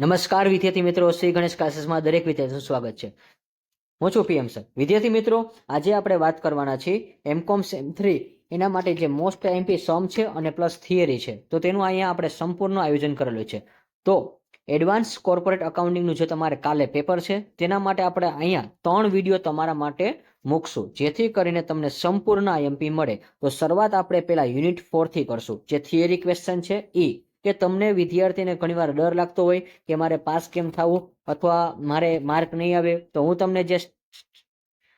નમસ્કાર વિદ્યાર્થી મિત્રો, શ્રી ગણેશ ક્લાસીસમાં દરેક વિદ્યાર્થીનું સ્વાગત છે. હું છું પીએમ સર. વિદ્યાર્થી મિત્રો, આજે આપણે વાત કરવાના છીએ એમકોમ સેમ3 એના માટે જે મોસ્ટ એમપી સમ છે અને પ્લસ થિયરી છે, તો તેનું અહીંયા આપણે સંપૂર્ણ આયોજન કરેલું છે. તો એડવાન્સ કોર્પોરેટ અકાઉન્ટિંગનું જે તમારે કાલે પેપર છે તેના માટે આપણે અહીંયા 3 વિડીયો તમારા માટે મૂકશું, જેથી કરીને તમને સંપૂર્ણ આઈએમપી મળે. તો શરૂઆત આપણે પહેલા યુનિટ 4 થી કરશું, જે થિયરી ક્વેશ્ચન છે કે તમને વિદ્યાર્થીને ઘણીવાર ડર લાગતો હોય કે મારે પાસ કેમ થવું અથવા મારે માર્ક નહીં આવે, તો હું તમને જે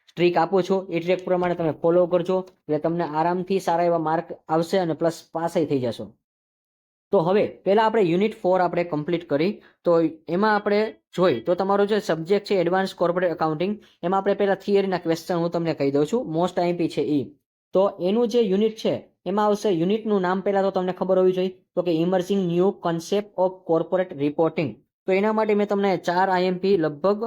ટ્રીક આપું છું એ ટ્રીક પ્રમાણે તમે ફોલો કરજો એટલે તમને આરામથી સારા એવા માર્ક આવશે અને પ્લસ પાસ થઈ જશો. તો હવે પહેલા આપણે યુનિટ 4 આપણે કમ્પ્લીટ કરી. તો એમાં આપણે જોઈ તો તમારો જે સબ્જેક્ટ છે એડવાન્સ કોર્પોરેટ અકાઉન્ટિંગ, એમાં આપણે પહેલા થિયરીના ક્વેશ્ચન હું તમને કહી દઉં છું. મોસ્ટ આઈએમપી છે તો એનું જે યુનિટ છે એમાં આવશે, યુનિટનું નામ પહેલા તો તમને ખબર હોવી જોઈએ, તો કે emerging new concept of corporate reporting. તો એના માટે મેં તમને 4 આઈએમપી લગભગ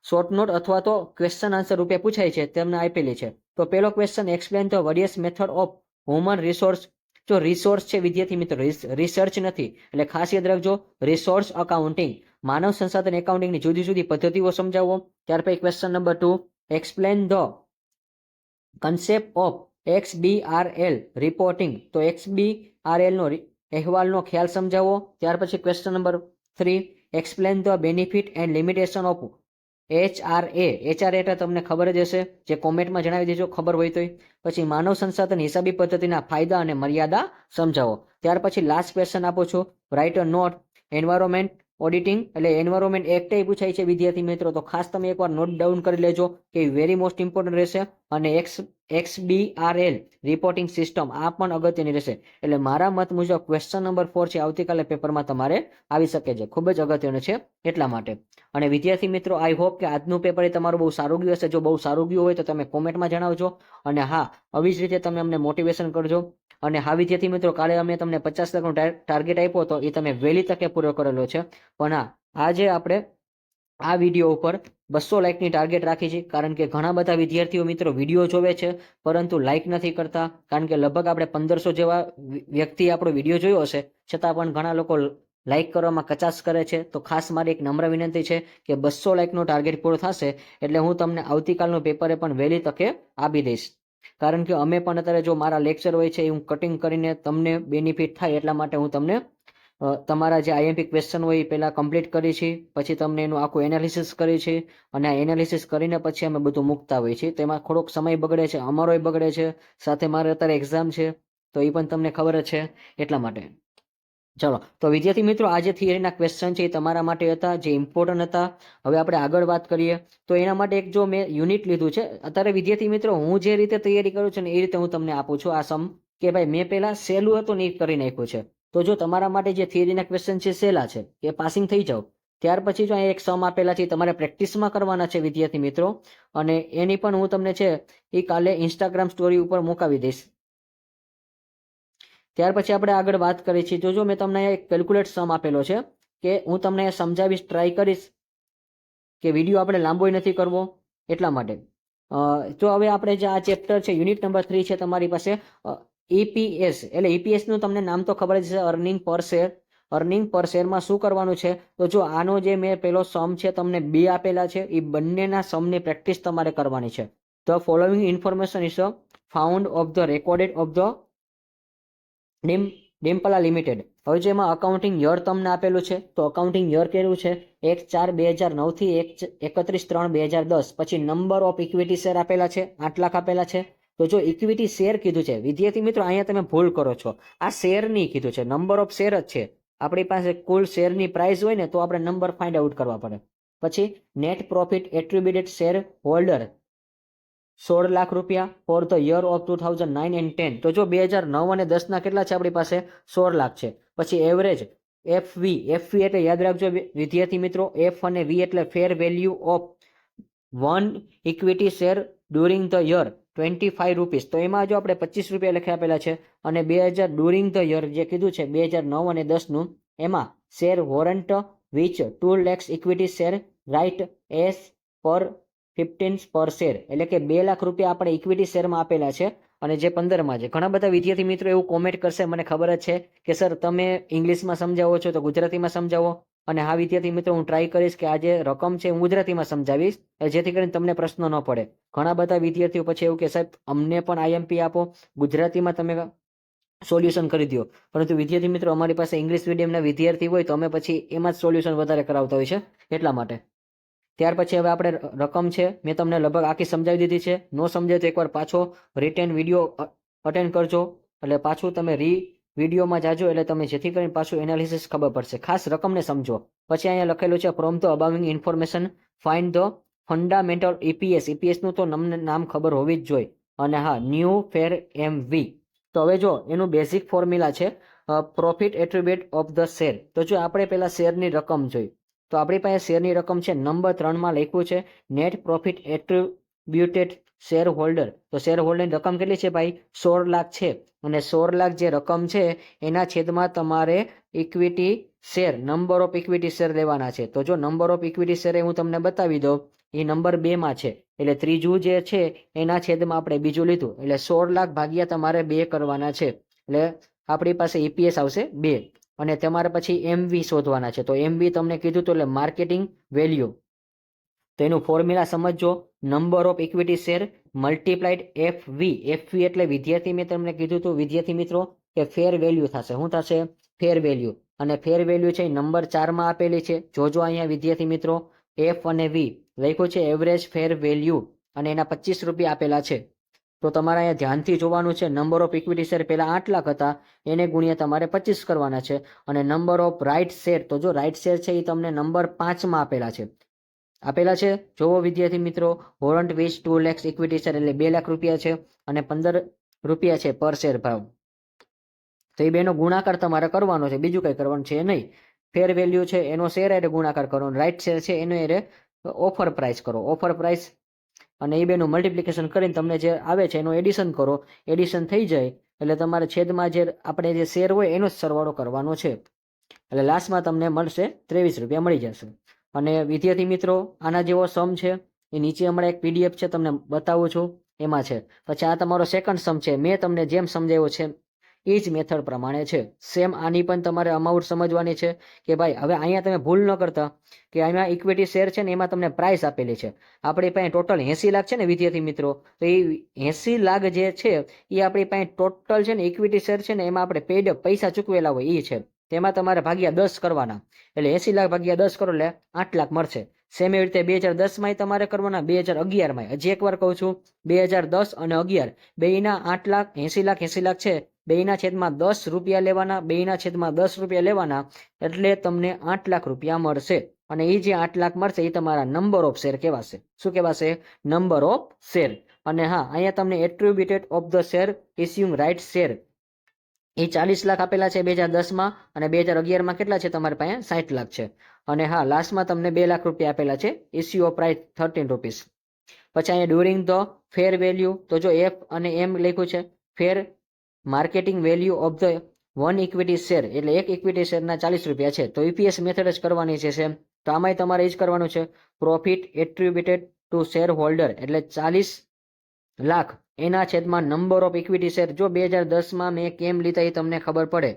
શોર્ટ નોટ અથવા તો ક્વેશ્ચન આન્સર રૂપે પૂછાય છે તેમને આપેલી છે. તો પહેલો question, explain the various method of human resource. જો રિસોર્સ છે વિદ્યાર્થી મિત્રો, રિસર્ચ નથી, એટલે ખાસ યાદ રાખજો. રિસોર્સ અકાઉન્ટિંગ, માનવ સંસાધન એકાઉન્ટિંગની જુદી જુદી પદ્ધતિઓ સમજાવો. ત્યાર પછી question number 2, explain the concept of XBRL reporting. તો XBRL નો અહેવાલનો ખ્યાલ સમજાવો. ત્યાર પછી question number 3, explain the benefit and limitation of HRA. એટલે તમને ખબર જ હશે, જે કોમેન્ટમાં જણાવી દેજો ખબર હોય તો. પછી માનવ સંસાધન હિસાબી પદ્ધતિના ફાયદા અને મર્યાદા સમજાવો. ત્યાર પછી લાસ્ટ ક્વેશ્ચન આપો છો, write a note environment auditing, એટલે એન્વાયરમેન્ટ એક્ટ પૂછાય છે વિદ્યાર્થી મિત્રો, તો ખાસ તમે એકવાર નોટ ડાઉન કરી લેજો કે વેરી મોસ્ટ ઇમ્પોર્ટન્ટ રહેશે. અને XBRL રિપોર્ટિંગ સિસ્ટમ આ પણ અગત્યની રહેશે. એટલે મારા મત મુજબ ક્વેશ્ચન નંબર 4 છે આવતીકાલે પેપરમાં તમારે આવી શકે છે, ખૂબ જ અગત્યનું છે એટલા માટે. અને વિદ્યાર્થી મિત્રો, આઈ હોપ કે આજનું પેપર એ તમારું બહુ સારું ગયું હશે. જો બહુ સારું ગયું હોય તો તમે કોમેન્ટમાં જણાવજો. અને હા, આવી જ રીતે તમે અમને મોટિવેશન કરજો. અને હા વિદ્યાર્થી મિત્રો, કાલે અમે તમને 50% ટાર્ગેટ આપ્યો હતો, એ તમે વહેલી તકે પૂરો કરેલો છે. પણ હા, આજે આપણે આ વિડીયો ઉપર 200 લાઇકની ટાર્ગેટ રાખી છે, કારણ કે ઘણા બધા વિદ્યાર્થીઓ મિત્રો વિડીયો જોવે છે પરંતુ લાઇક નથી કરતા. કારણ કે લગભગ આપણે 1500 જેવા વ્યક્તિ આપણો વિડીયો જોયો હશે, છતાં પણ ઘણા લોકો લાઇક કરવામાં કચાશ કરે છે. તો ખાસ મારી એક નમ્ર વિનંતી છે કે 200 લાઇકનો ટાર્ગેટ પૂરો થશે એટલે હું તમને આવતીકાલનું પેપરે પણ વહેલી તકે આપી દઈશ. કારણ કે અમે પણ અત્યારે જો મારા લેક્ચર હોય છે એ હું કટિંગ કરીને તમને બેનિફિટ થાય એટલા માટે હું તમને તમારા જે આઈએમપી ક્વેશ્ચન હોય એ પહેલાં કમ્પ્લીટ કરી છે, પછી તમને એનું આખું એનાલિસિસ કરી છે. અને આ એનાલિસિસ કરીને પછી અમે બધું મૂકતા હોઈએ છીએ. તેમાં થોડોક સમય બગડે છે, અમારોય બગડે છે, સાથે મારે અત્યારે એક્ઝામ છે, તો એ પણ તમને ખબર જ છે એટલા માટે. ચલો, તો વિદ્યાર્થી મિત્રો, આ જે થિયરીના ક્વેશ્ચન છે એ તમારા માટે હતા, જે ઇમ્પોર્ટન્ટ હતા. હવે આપણે આગળ વાત કરીએ. તો એના માટે એક જો મેં યુનિટ લીધું છે અત્યારે વિદ્યાર્થી મિત્રો, હું જે રીતે તૈયારી કરું છું ને એ રીતે હું તમને આપું છું આ સમ, કે ભાઈ મેં પહેલા સહેલું હતું ને એ કરી નાખ્યું છે. તો જો તમારા માટે જે થિયરીના ક્વેશ્ચન છે સહેલા છે, એ પાસિંગ થઈ જાઓ. ત્યાર પછી જો એક સમ આપેલા છે તમારે પ્રેક્ટિસમાં કરવાના છે વિદ્યાર્થી મિત્રો, અને એની પણ હું તમને છે એ કાલે ઇન્સ્ટાગ્રામ સ્ટોરી ઉપર મુકાવી દઈશ. ત્યાર પછી આપણે આગળ વાત કરીએ છીએ. જો મેં તમને એક કેલ્ક્યુલેટ સમ આપેલો છે, કે હું તમને સમજાવીશ, ટ્રાય કરીશ કે વિડીયો આપણે લાંબો નથી કરવો એટલા માટે. તો હવે આપણે જે આ ચેપ્ટર છે યુનિટ નંબર 3 છે તમારી પાસે EPS, એટલે EPSનું તમને નામ તો ખબર જ છે, અર્નિંગ પર શેર. અર્નિંગ પર શેરમાં શું કરવાનું છે, તો જો આનો જે મેં પેલો સમ છે તમને 2 આપેલા છે, એ બંનેના સમની પ્રેક્ટિસ તમારે કરવાની છે. The following information is found of the recorded of the ડિમ્પલા લિમિટેડ. હવે જેમાં અકાઉન્ટિંગ યર તમને આપેલું છે, તો અકાઉન્ટિંગ યર કેવું છે 1/4/2009 થી 31/3/2010. પછી નંબર ઓફ ઇક્વિટી શેર આપેલા છે 8 લાખ આપેલા છે. તો જો ઇક્વિટી શેર કીધું છે વિદ્યાર્થી મિત્રો, અહીંયા તમે ભૂલ કરો છો, આ શેર નહીં કીધું છે, નંબર ઓફ શેર જ છે. આપણી પાસે કુલ શેરની પ્રાઇસ હોય ને તો આપણે નંબર ફાઇન્ડ આઉટ કરવા પડે. પછી net profit attributed shareholder 16 lakh રૂપિયા for the year of 2009 and 10. તો જો 2009 અને 10ના કેટલા છે આપણી પાસે 16 લાખ છે. પછી એવરેજ FV એટલે યાદ રાખજો વિદ્યાર્થી મિત્રો, F અને V એટલે fair value of 1 equity share during the year 25 rupees. તો એમાં જો આપણે 25 રૂપિયા લખી આપેલા છે. અને 2000 ડ્યુરિંગ ધ યર જે કીધું છે 2009 અને 10નું, એમાં share warrant which 2 lakhs equity share rights પર 15 પર શેર, એટલે કે 2 લાખ રૂપિયા આપણે ઇક્વિટી શેરમાં આપેલા છે અને જે 15માં છે. ઘણા બધા વિદ્યાર્થી મિત્રો એવું કોમેન્ટ કરશે, મને ખબર જ છે કે સર તમે ઇંગ્લિશમાં સમજાવો છો તો ગુજરાતીમાં સમજાવો. અને હા વિદ્યાર્થી મિત્રો, હું ટ્રાય કરીશ કે આ જે રકમ છે હું ગુજરાતીમાં સમજાવીશ, જેથી કરીને તમને પ્રશ્ન ન પડે. ઘણા બધા વિદ્યાર્થીઓ પછી એવું કે સાહેબ અમને પણ આઈએમપી આપો, ગુજરાતીમાં તમે સોલ્યુશન કરી દો. પરંતુ વિદ્યાર્થી મિત્રો, અમારી પાસે ઇંગ્લિશ મીડિયમના વિદ્યાર્થી હોય તો અમે પછી એમાં જ સોલ્યુશન વધારે કરાવતા હોય છે, એટલા માટે. ત્યાર પછી હવે આપણે રકમ છે મેં તમને લગભગ આખી સમજાવી દીધી છે. નો સમજાય તો એકવાર પાછો રિટર્ન વિડીયો અટેન્ડ કરજો, એટલે પાછું તમે વિડીયોમાં જાજો, એટલે તમે જેથી કરીને પાછું એનાલિસિસ ખબર પડશે. ખાસ રકમને સમજો. પછી અહીંયા લખેલું છે ફ્રોમ ધ અબાવિંગ information find the fundamental EPS. ઈપીએસનું તો તમને નામ ખબર હોવી જ જોઈએ. અને હા, ન્યૂ ફેર એમવી. તો હવે જો એનું બેઝિક ફોર્મ્યુલા છે profit attribute of the share. તો જો આપણે પહેલા શેરની રકમ જોઈ, તો આપણી પાસે શેરની રકમ છે નંબર 3માં લખ્યું છે net profit attributed share holder. તો શેર હોલ્ડરની રકમ કેટલી છે ભાઈ? 16 લાખ છે. અને 16 લાખ જે રકમ છે એના છેદમાં તમારે equity share, number of equity share લેવાના છે. તો જો નંબર ઓફ ઇક્વિટી શેર હું તમને બતાવી દઉં, એ નંબર 2માં છે, એટલે ત્રીજું જે છે એના છેદમાં આપણે બીજું લીધું, એટલે 16 લાખ ભાગ્યા તમારે 2 કરવાના છે, એટલે આપણી પાસે ઈપીએસ આવશે 2. અને તમારે પછી એમવી શોધવાના છે. તો એમવી તમને કીધું તો એટલે માર્કેટિંગ વેલ્યુ. તો એનું ફોર્મ્યુલા સમજો, number of equity share multiplied એફવી. એફવી એટલે વિદ્યાર્થી મેં તમને કીધું હતું વિદ્યાર્થી મિત્રો કે ફેર વેલ્યુ થશે. શું થશે? ફેર વેલ્યુ. અને ફેર વેલ્યુ છે નંબર 4માં આપેલી છે. જોજો અહીંયા વિદ્યાર્થી મિત્રો, એફ અને વી લખ્યું છે એવરેજ ફેર વેલ્યુ, અને એના 25 રૂપિયા આપેલા છે. તો તમારે અહીંયા ધ્યાનથી જોવાનું છે. નંબર ઓફ ઇક્વિટી શેર પહેલા 8 લાખ હતા, એને ગુણ્યા તમારે 25 કરવાના છે. અને નંબર ઓફ રાઇટ શેર, તો જો રાઇટ શેર છે એ તમને નંબર 5માં આપેલા છે. જોવો વિદ્યાર્થી મિત્રો, warrant which 2 lakh equity share એટલે 2 લાખ રૂપિયા છે અને 15 રૂપિયા છે પર શેર ભાવ. તો એ બેનો ગુણાકાર તમારે કરવાનો છે, બીજું કંઈ કરવાનું છે નહીં. ફેર વેલ્યુ છે એનો શેર એટલે ગુણાકાર કરો, રાઇટ શેર છે એનો એટલે ઓફર પ્રાઇસ કરો. ઓફર પ્રાઇસ અને એ બેનું મલ્ટિપ્લિકેશન કરીને તમને જે આવે છે એનું એડિશન કરો. એડિશન થઈ જાય એટલે તમારે છેદમાં જે આપણે જે શેર હોય એનો જ સરવાળો કરવાનો છે, એટલે લાસ્ટમાં તમને મળશે 23 રૂપિયા મળી જશે. અને વિદ્યાર્થી મિત્રો, આના જેવો સમ છે એ નીચે હમણાં એક પીડીએફ છે તમને બતાવું છું, એમાં છે. પછી આ તમારો સેકન્ડ સમ છે, મેં તમને જેમ સમજાવ્યો છે એ જ મેથડ પ્રમાણે છે. સેમ આની પણ તમારે અમાઉન્ટ સમજવાની છે કે ભાઈ હવે અહીંયા તમે ભૂલ ન કરતા કે અહીંયા ઇક્વિટી શેર છે ને એમાં તમને પ્રાઇસ આપેલી છે. આપણી પાસે ટોટલ 80 લાખ છે ને વિદ્યાર્થી મિત્રો, તો એ 80 લાખ જે છે એ આપણી પાસે ટોટલ છે ને ઇક્વિટી શેર છે ને એમાં આપણે પેડ પૈસા ચૂકવેલા હોય એ છે. તેમાં તમારે ભાગ્યા 10 કરવાના, એટલે 80 લાખ ભાગ્યા 10 કરો એટલે 8 લાખ મળશે. સેમ એવી રીતે 2010માં તમારે કરવાના, 2011માં. હજી એકવાર કહું છું, 2010 અને 11 બેયના 8 લાખ 80 લાખ છે, બેયના છેદમાં 10 રૂપિયા લેવાના, બેયના છેદમાં 10 રૂપિયા લેવાના, એટલે તમને 8 લાખ રૂપિયા મળશે. અને એ જે 8 લાખ મળશે એ તમારા નંબર ઓફ શેર કહેવાશે. શું કહેવાશે? Number of share. અને હા, અહીંયા તમને attributed of the share issuing right share એ 40 લાખ આપેલા છે 2010માં, અને 2011માં કેટલા છે તમારી પાસે? 60 લાખ છે. અને હા, લાસ્ટમાં તમને 2 લાખ રૂપિયા આપેલા છે, ઇસ્યુ ઓફ પ્રાઇસ 13 રૂપીસ. પછી અહીંયા ડ્યુરિંગ ધ ફેર વેલ્યુ, તો જો એફ અને એમ લખ્યું છે fair marketing value of the 1 equity share, એટલે એક ઇક્વિટી શેરના 40 રૂપિયા છે. તો ઈપીએસ મેથડ જ કરવાની છે સેમ. તો આમાંય તમારે એ જ કરવાનું છે, પ્રોફિટ એટ્રીબ્યુટેડ ટુ શેર હોલ્ડર એટલે 40 લાખ એના છેદમાં નંબર ઓફ ઇક્વિટી શેર. જો 2010માં મેં કેમ લીધા એ તમને ખબર પડે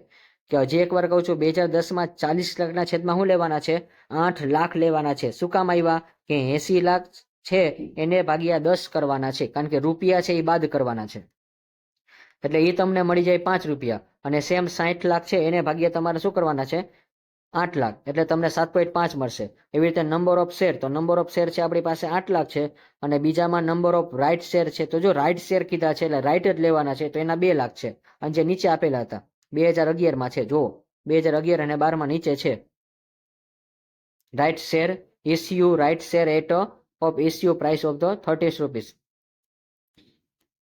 કે હજી એકવાર કહું છું, 2010માં 40 લાખના છેદમાં શું લેવાના છે? 8 લાખ લેવાના છે. શું કામ આવ્યા? કે 80 લાખ છે એને ભાગ્યા 10 કરવાના છે, કારણ કે રૂપિયા છે એ બાદ કરવાના છે, એટલે એ તમને મળી જાય 5 રૂપિયા. અને સેમ 60 લાખ છે એને ભાગ્યા તમારે શું કરવાના છે? 8 લાખ, એટલે તમને 7.5 મળશે. એવી રીતે નંબર ઓફ શેર, તો નંબર ઓફ શેર છે આપણી પાસે 8 લાખ છે, અને બીજામાં નંબર ઓફ રાઇટ શેર છે. તો જો રાઇટ શેર કીધા છે એટલે રાઇટ જ લેવાના છે, તો એના 2 લાખ છે. અને જે નીચે આપેલા હતા 2011માં છે, જો 2011 અને 12માં નીચે છે right share issue right share at of issue price of the 30 rupees.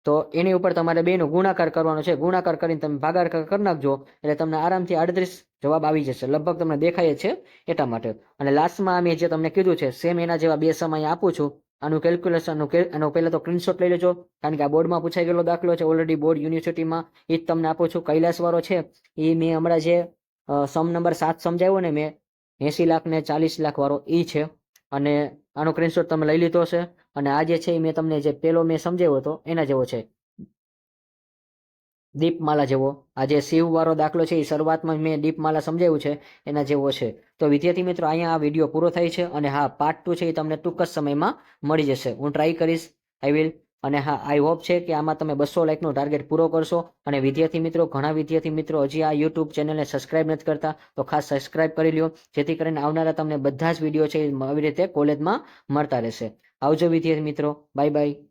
તો એની ઉપર તમારે બેનો ગુણાકાર કરવાનો છે. ગુણાકાર કરીને તમે ભાગાકાર કરી નાખજો એટલે તમને આરામથી 38 જવાબ આવી જશે. લગભગ તમને દેખાય છે એટલા માટે. અને લાસ્ટમાં અમે જે તમને કીધું છે સેમ એના જેવા 2 સમ અહીં આપું છું. આનું કેલ્ક્યુલેશન આનો પહેલા તો સ્ક્રીનશોટ લઈ લેજો, કારણ કે આ બોર્ડમાં પૂછાઈ ગયેલો દાખલો છે ઓલરેડી, બોર્ડ યુનિવર્સિટીમાં. એ જ તમને આપું છું. કૈલાસવાળો છે એ મેં હમણાં જે સમ નંબર 7 સમજાવ્યો ને મેં, 80 લાખ ને 40 લાખ વાળો એ છે. અને આનો સ્ક્રીનશોટ તમે લઈ લીધો હશે. અને આ જે છે એ મેં તમને જે પેલો મેં સમજાવ્યો હતો એના જેવો છે, દીપમાલા જેવો. આ જે શિવ વાળો દાખલો છે એ શરૂઆતમાં મેં દીપમાલા સમજાવ્યું છે એના જેવો છે. તો વિદ્યાર્થી મિત્રો અહીંયા આ વિડીયો પૂરો થાય છે. અને હા, પાર્ટ 2 છે એ તમને ટૂંક જ સમયમાં મળી જશે. હું ટ્રાય કરીશ, આઈ વિલ. અને હા, આઈ હોપ છે કે આમાં તમે 200 લાઇકનો ટાર્ગેટ પૂરો કરશો. અને વિદ્યાર્થી મિત્રો, ઘણા વિદ્યાર્થી મિત્રો હજી આ યુટ્યુબ ચેનલને સબસ્ક્રાઇબ નથી કરતા, તો ખાસ સબસ્ક્રાઇબ કરી લ્યો, જેથી કરીને આવનારા તમને બધા જ વિડીયો છે એ આવી રીતે કોલેજમાં મળતા રહેશે. આવજો વિદ્યાર્થી મિત્રો, બાય બાય.